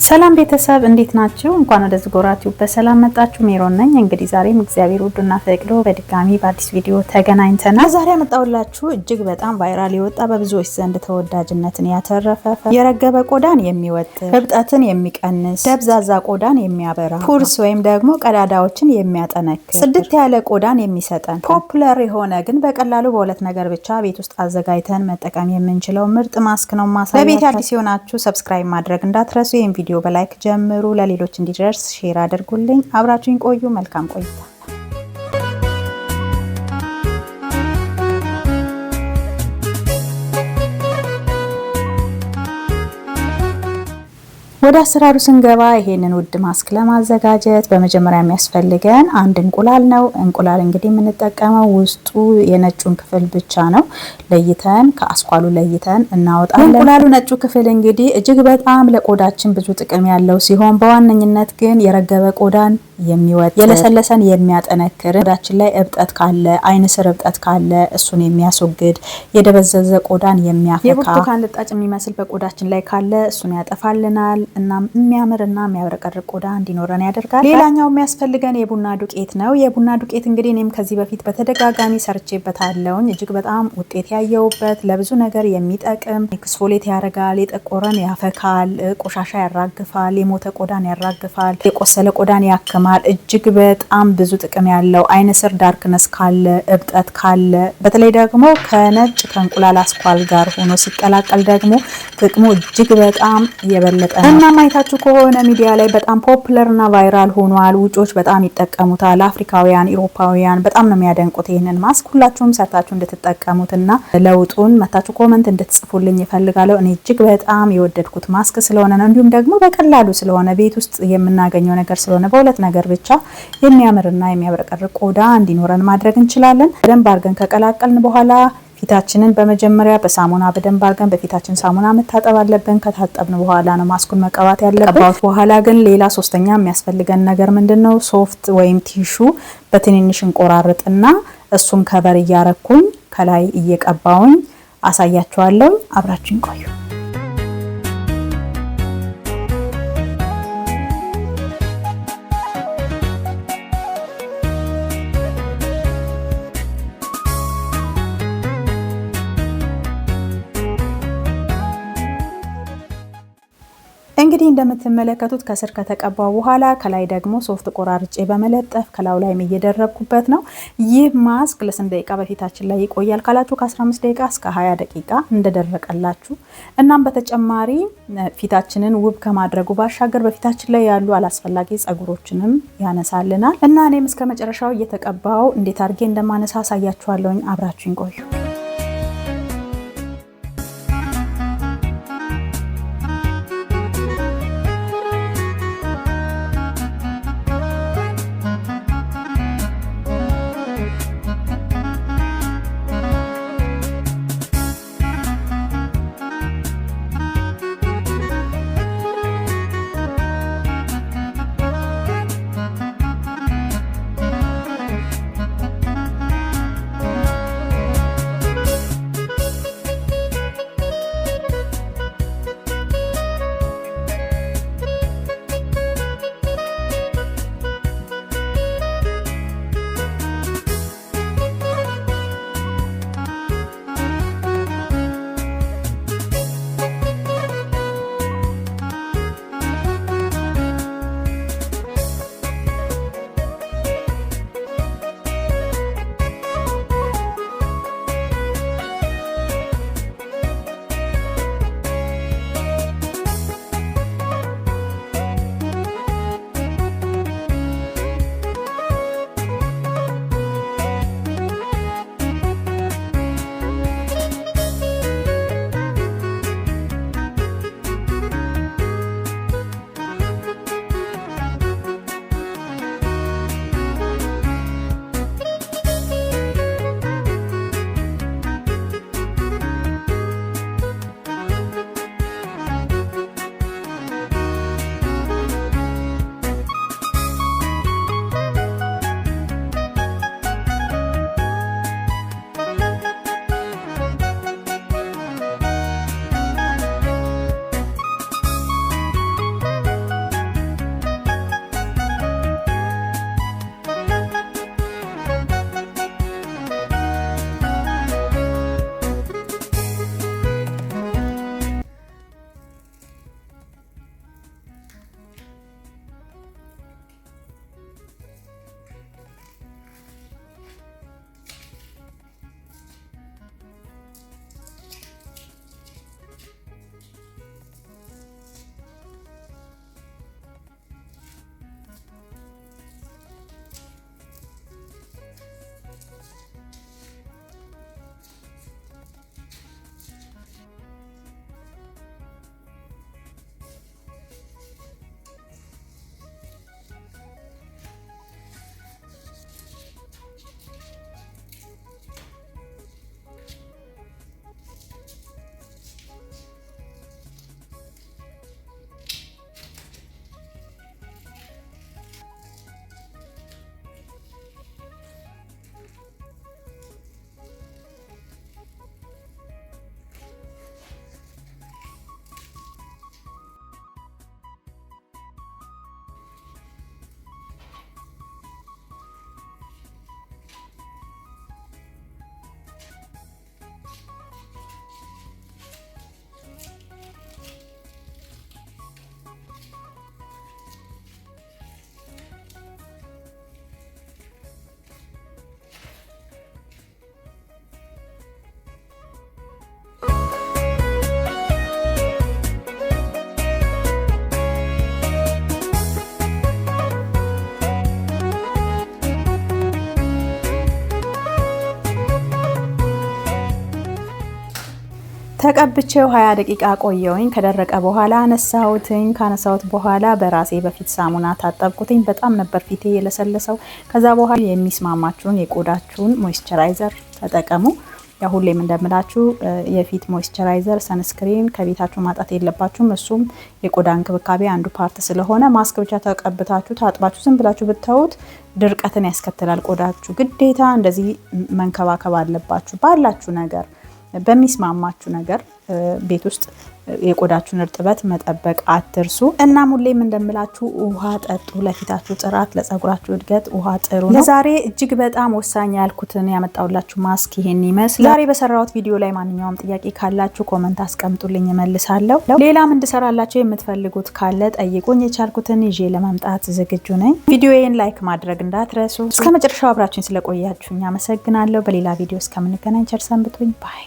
ሰላም ቤተሰብ እንዴት ናችሁ? እንኳን ወደ ዝጎራቲው በሰላም መጣችሁ። ሜሮን ነኝ። እንግዲህ ዛሬም እግዚአብሔር ወዶና ፈቅዶ በድጋሚ በአዲስ ቪዲዮ ተገናኝተናል። ዛሬ አመጣውላችሁ እጅግ በጣም ቫይራል የወጣ በብዙዎች ዘንድ ተወዳጅነትን ያተረፈ የረገበ ቆዳን የሚወጥር እብጠትን የሚቀንስ ደብዛዛ ቆዳን የሚያበራ ፖርስ ወይም ደግሞ ቀዳዳዎችን የሚያጠነክር ጽድት ያለ ቆዳን የሚሰጠን ፖፑላር የሆነ ግን በቀላሉ በሁለት ነገር ብቻ ቤት ውስጥ አዘጋጅተን መጠቀም የምንችለው ምርጥ ማስክ ነው ማሳያችሁ። ለቤት አዲስ ሆናችሁ ሰብስክራይብ ማድረግ እንዳትረሱ። ይሄን ቪዲዮ በላይክ ጀምሩ፣ ለሌሎች እንዲደርስ ሼር አድርጉልኝ። አብራችሁኝ ቆዩ። መልካም ቆይታ። ወደ አሰራሩ ስንገባ ይሄንን ውድ ማስክ ለማዘጋጀት በመጀመሪያ የሚያስፈልገን አንድ እንቁላል ነው። እንቁላል እንግዲህ የምንጠቀመው ውስጡ የነጩን ክፍል ብቻ ነው። ለይተን ከአስኳሉ ለይተን እናወጣለን። እንቁላሉ ነጩ ክፍል እንግዲህ እጅግ በጣም ለቆዳችን ብዙ ጥቅም ያለው ሲሆን በዋነኝነት ግን የረገበ ቆዳን የሚወጥ የለሰለሰን የሚያጠነክር ቆዳችን ላይ እብጠት ካለ አይን ስር እብጠት ካለ እሱን የሚያስወግድ የደበዘዘ ቆዳን የሚያፈካ የብርቱካን ልጣጭ የሚመስል በቆዳችን ላይ ካለ እሱን ያጠፋልናል እና የሚያምርና የሚያብረቀርቅ ቆዳ እንዲኖረን ያደርጋል። ሌላኛው የሚያስፈልገን የቡና ዱቄት ነው። የቡና ዱቄት እንግዲህ እኔም ከዚህ በፊት በተደጋጋሚ ሰርቼበታለሁ። እጅግ በጣም ውጤት ያየውበት ለብዙ ነገር የሚጠቅም ኤክስፎሌት ያደርጋል፣ የጠቆረን ያፈካል፣ ቆሻሻ ያራግፋል፣ የሞተ ቆዳን ያራግፋል፣ የቆሰለ ቆዳን ያክማል። እጅግ በጣም ብዙ ጥቅም ያለው አይነ ስር ዳርክነስ ካለ እብጠት ካለ በተለይ ደግሞ ከነጭ ከእንቁላል አስኳል ጋር ሆኖ ሲቀላቀል ደግሞ ጥቅሙ እጅግ በጣም የበለጠ ነው። እና ማይታችሁ ከሆነ ሚዲያ ላይ በጣም ፖፑላር እና ቫይራል ሆኗል። ውጮች በጣም ይጠቀሙታል። አፍሪካውያን፣ ኢሮፓውያን በጣም ነው የሚያደንቁት ይሄንን ማስክ። ሁላችሁም ሰርታችሁ እንድትጠቀሙትና ለውጡን መታችሁ ኮሜንት እንድትጽፉልኝ ይፈልጋለሁ። እኔ እጅግ በጣም የወደድኩት ማስክ ስለሆነ ነው። እንዲሁም ደግሞ በቀላሉ ስለሆነ ቤት ውስጥ የምናገኘው ነገር ስለሆነ በሁለት ነገር ብቻ የሚያምርና የሚያብረቀርቅ ቆዳ እንዲኖረን ማድረግ እንችላለን። በደንብ አድርገን ከቀላቀልን በኋላ ፊታችንን በመጀመሪያ በሳሙና በደንብ አድርገን በፊታችን ሳሙና መታጠብ አለብን። ከታጠብን በኋላ ነው ማስኩን መቀባት ያለብን። በኋላ ግን ሌላ ሶስተኛ የሚያስፈልገን ነገር ምንድነው? ሶፍት ወይም ቲሹ በትንንሽ እንቆራርጥና እሱን ከቨር እያረኩኝ ከላይ እየቀባውኝ አሳያችኋለሁ። አብራችሁን ቆዩ። እንግዲህ እንደምትመለከቱት ከስር ከተቀባው በኋላ ከላይ ደግሞ ሶፍት ቆራርጬ በመለጠፍ ከላዩ ላይ እየደረብኩበት ነው። ይህ ማስክ ለስንት ደቂቃ በፊታችን ላይ ይቆያል ካላችሁ ከ15 ደቂቃ እስከ 20 ደቂቃ እንደደረቀላችሁ። እናም በተጨማሪ ፊታችንን ውብ ከማድረጉ ባሻገር በፊታችን ላይ ያሉ አላስፈላጊ ጸጉሮችንም ያነሳልናል እና እኔም እስከ መጨረሻው እየተቀባው እንዴት አድርጌ እንደማነሳ አሳያችኋለሁ። አብራችሁኝ ቆዩ። ተቀብቼው 20 ደቂቃ ቆየውኝ። ከደረቀ በኋላ አነሳሁትኝ። ካነሳሁት በኋላ በራሴ በፊት ሳሙና ታጠብኩትኝ። በጣም ነበር ፊቴ የለሰለሰው። ከዛ በኋላ የሚስማማችሁን የቆዳችሁን ሞይስቸራይዘር ተጠቀሙ። ያው ሁሌም እንደምላችሁ የፊት ሞይስቸራይዘር ሰንስክሪን ከቤታችሁ ማጣት የለባችሁም። እሱም የቆዳ እንክብካቤ አንዱ ፓርት ስለሆነ ማስክ ብቻ ተቀብታችሁ ታጥባችሁ ዝም ብላችሁ ብታዩት ድርቀትን ያስከትላል። ቆዳችሁ ግዴታ እንደዚህ መንከባከብ አለባችሁ። ባላችሁ ነገር በሚስማማችሁ ነገር ቤት ውስጥ የቆዳችሁን እርጥበት መጠበቅ አትርሱ። እና ሁሌም እንደምላችሁ ውሃ ጠጡ። ለፊታችሁ ጥራት፣ ለፀጉራችሁ እድገት ውሃ ጥሩ ነው። ለዛሬ እጅግ በጣም ወሳኝ ያልኩትን ያመጣውላችሁ ማስክ ይሄን ይመስላል። ዛሬ በሰራሁት ቪዲዮ ላይ ማንኛውም ጥያቄ ካላችሁ ኮመንት አስቀምጡልኝ እመልሳለሁ። ሌላም እንድሰራላችሁ የምትፈልጉት ካለ ጠይቁኝ። የቻልኩትን ይዤ ለመምጣት ዝግጁ ነኝ። ቪዲዮዬን ላይክ ማድረግ እንዳትረሱ። እስከ መጨረሻው አብራችሁኝ ስለቆያችሁኝ አመሰግናለሁ። በሌላ ቪዲዮ እስከምንገናኝ ቸር ሰንብቱኝ። ባይ